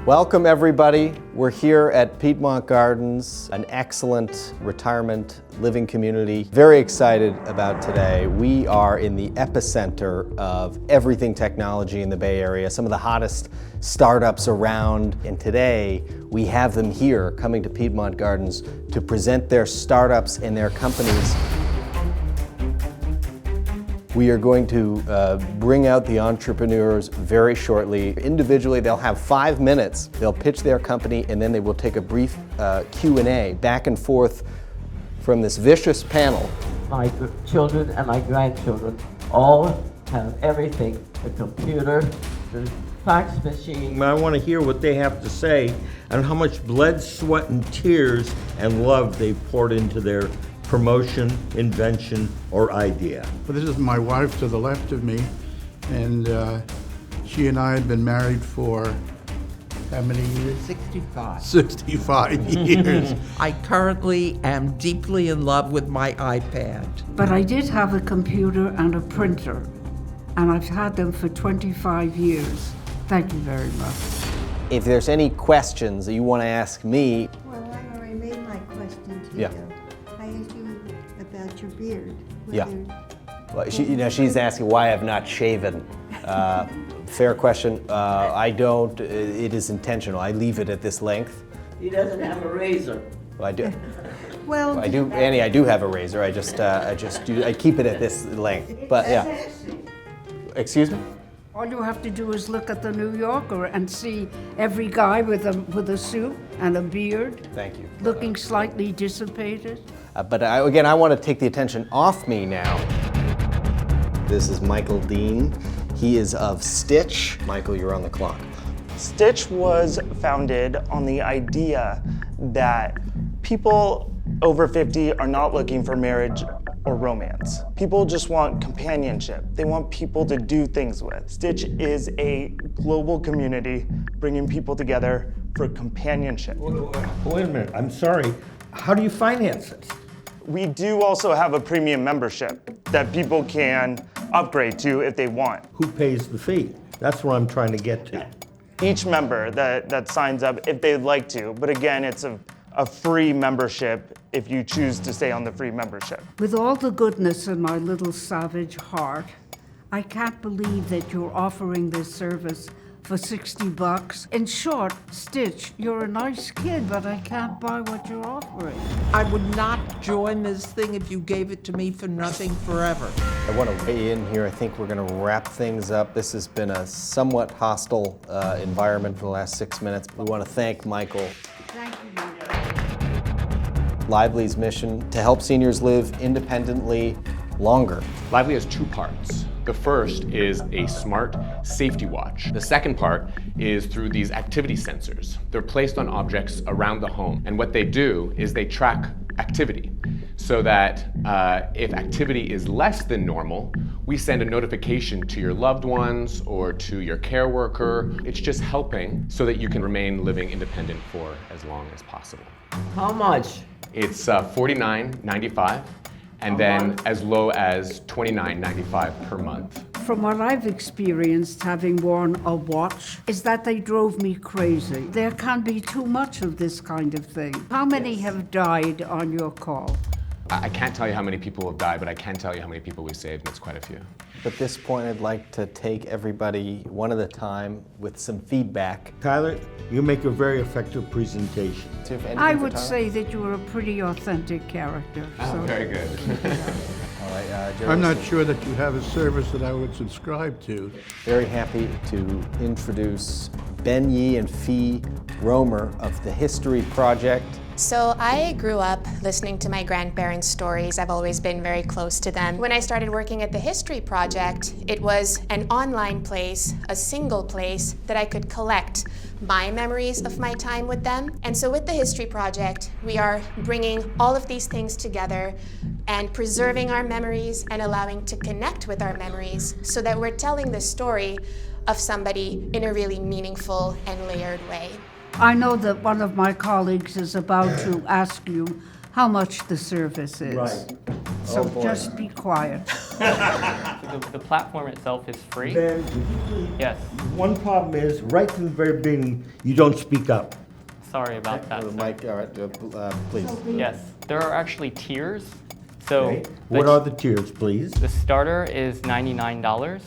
Welcome everybody. We're here at Piedmont Gardens, an excellent retirement living community. Very excited about today. We are in the epicenter of everything technology in the Bay Area, some of the hottest startups around. And today we have them here coming to Piedmont Gardens to present their startups and their companies. We are going to bring out the entrepreneurs very shortly. Individually, they'll have 5 minutes. They'll pitch their company, and then they will take a brief Q&A back and forth from this vicious panel. My children and my grandchildren all have everything, the computer, the fax machine. I want to hear what they have to say and how much blood, sweat, and tears and love they've poured into their promotion, invention, or idea. Well, this is my wife to the left of me, and she and I have been married for how many years? 65. 65 years. I currently am deeply in love with my iPad. But I did have a computer and a printer, and I've had them for 25 years. Thank you very much. If there's any questions that you want to ask me. Well, I already made my question to Yeah. you. I asked you about your beard. Yeah. whether- Well, she's asking why I've not shaven. Fair question. I don't. It is intentional. I leave it at this length. He doesn't have a razor. I do. Well, I do, Annie. I do have a razor. I just do. I keep it at this length. But yeah. Excuse me. All you have to do is look at the New Yorker and see every guy with a suit and a beard, Thank you. looking slightly dissipated. But again, I want to take the attention off me now. This is Michael Dean. He is of Stitch. Michael, you're on the clock. Stitch was founded on the idea that people over 50 are not looking for marriage or romance. People just want companionship. They want people to do things with. Stitch is a global community bringing people together for companionship. Wait a minute, I'm sorry. How do you finance it? We do also have a premium membership that people can upgrade to if they want. Who pays the fee? That's what I'm trying to get to. Each member that signs up if they'd like to, but again, it's a free membership if you choose to stay on the free membership. With all the goodness in my little savage heart, I can't believe that you're offering this service for $60. In short, Stitch, you're a nice kid, but I can't buy what you're offering. I would not join this thing if you gave it to me for nothing forever. I want to weigh in here. I think we're going to wrap things up. This has been a somewhat hostile environment for the last 6 minutes. We want to thank Michael. Thank you. Lively's mission to help seniors live independently longer. Lively has two parts. The first is a smart safety watch. The second part is through these activity sensors. They're placed on objects around the home, and what they do is they track activity so that if activity is less than normal, we send a notification to your loved ones or to your care worker. It's just helping so that you can remain living independent for as long as possible. How much? It's $49.95. And then as low as $29.95 per month. From what I've experienced having worn a watch, is that they drove me crazy. There can be too much of this kind of thing. How many have died on your call? I can't tell you how many people have died, but I can tell you how many people we saved, and it's quite a few. At this point, I'd like to take everybody one at a time with some feedback. Tyler, you make a very effective presentation. See if anything I for would Tyler? say that you're a pretty authentic character. So. Very good. All right, Jerry, I'm not sure that you have a service that I would subscribe to. Very happy to introduce Ben Yee and Fee Romer of the History Project. So I grew up listening to my grandparents' stories. I've always been very close to them. When I started working at the History Project, it was an online place, a single place that I could collect my memories of my time with them. And so with the History Project, we are bringing all of these things together and preserving our memories and allowing to connect with our memories so that we're telling the story of somebody in a really meaningful and layered way. I know that one of my colleagues is about to ask you how much the service is. Right. so boy. just be quiet. The platform itself is free. Ben, would you please? Yes. One problem is, right from the very beginning, you don't speak up. Sorry about that. The sir. mic, all right, please. Yes. There are actually tiers. So Okay. What are the tiers, please? the starter is $99,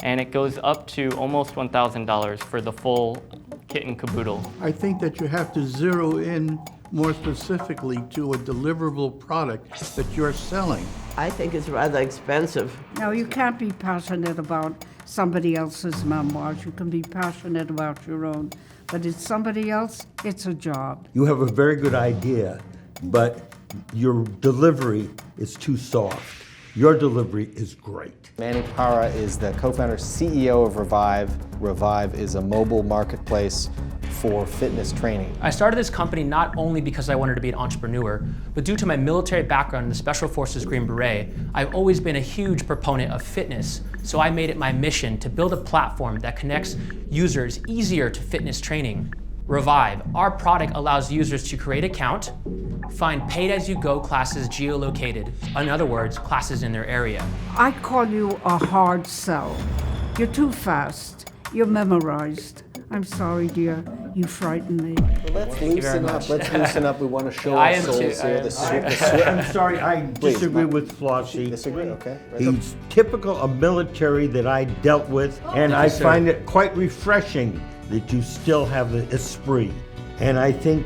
and it goes up to almost $1,000 for the full kit and caboodle. I think that you have to zero in more specifically to a deliverable product that you're selling. I think it's rather expensive. Now, you can't be passionate about somebody else's memoirs. You can be passionate about your own. But it's somebody else, it's a job. You have a very good idea, but your delivery is too soft. Your delivery is great. Manny Parra is the co-founder, CEO of Revive. Revive is a mobile marketplace for fitness training. I started this company not only because I wanted to be an entrepreneur, but due to my military background in the Special Forces Green Beret, I've always been a huge proponent of fitness. So I made it my mission to build a platform that connects users easier to fitness training. Revive, our product allows users to create an account, find paid-as-you-go classes geolocated, in other words, classes in their area. I call you a hard sell. You're too fast. You're memorized. I'm sorry, dear. You frighten me. Let's loosen up. Let's loosen up. We want to show I our am souls too. here. I'm sorry, I disagree with Flossie. Disagree? Okay. Right. He's typical a military that I dealt with, and I find it quite refreshing that you still have the esprit. And I think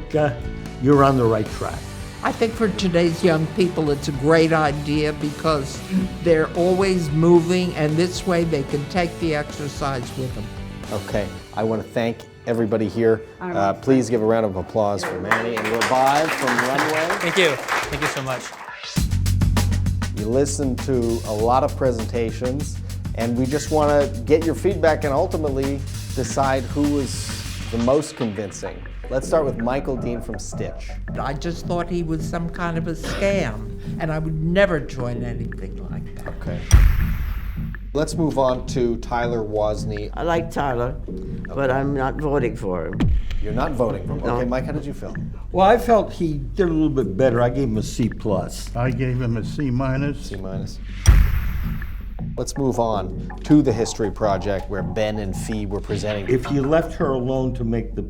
you're on the right track. I think for today's young people, it's a great idea because they're always moving, and this way they can take the exercise with them. Okay. I want to thank everybody here. Please give a round of applause for Manny and Revive from Runway. Thank you. Thank you so much. You listened to a lot of presentations, and we just want to get your feedback and ultimately decide who was the most convincing. Let's start with Michael Dean from Stitch. I just thought he was some kind of a scam, and I would never join anything like that. Okay. Let's move on to Tyler Wozni. I like Tyler, but I'm not voting for him. You're not voting for him. No. Okay, Mike, how did you feel? Well, I felt he did a little bit better. I gave him a C+. I gave him a C minus. C minus. Let's move on to the History Project where Ben and Fee were presenting. If you left her alone to make the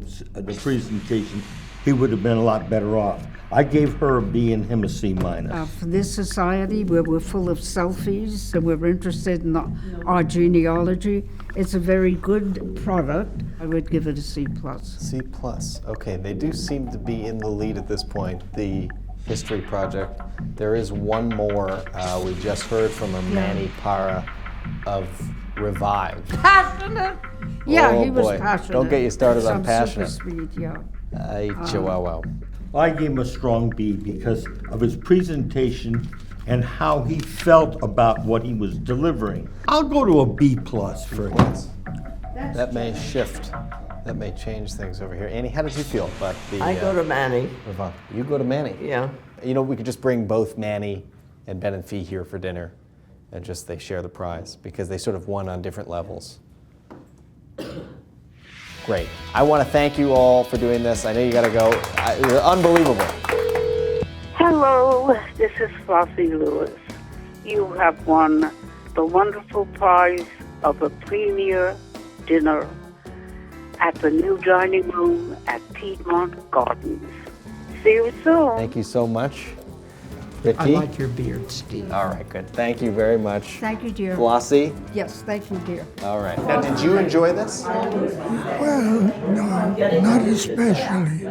presentation, he would have been a lot better off. I gave her a B and him a C minus. For this society where we're full of selfies and we're interested in our genealogy, it's a very good product. I would give it a C+. C+. Okay, they do seem to be in the lead at this point, the History Project. There is one more. We just heard from a Manny Parra of Revive. Passionate? Yeah, Oh, he was boy. passionate. Don't get you started on Some passionate. super speed, yeah. Chihuahua. I gave him a strong B because of his presentation and how he felt about what he was delivering. I'll go to a B+ for him. That may shift. That may change things over here. Annie, how did you feel about the I go to Manny. Revive? You go to Manny. Yeah. You know, we could just bring both Manny and Ben and Fee here for dinner and just they share the prize because they sort of won on different levels. Great. I want to thank you all for doing this. I know you got to go. You're unbelievable. Hello, this is Flossie Lewis. You have won the wonderful prize of a premier dinner at the new dining room at Piedmont Gardens. See you soon. Thank you so much. Ricky? I like your beard, Steve. All right, good. Thank you very much. Thank you, dear. Flossie? Yes, thank you, dear. All right. Now, did you enjoy this? Well, no, not especially.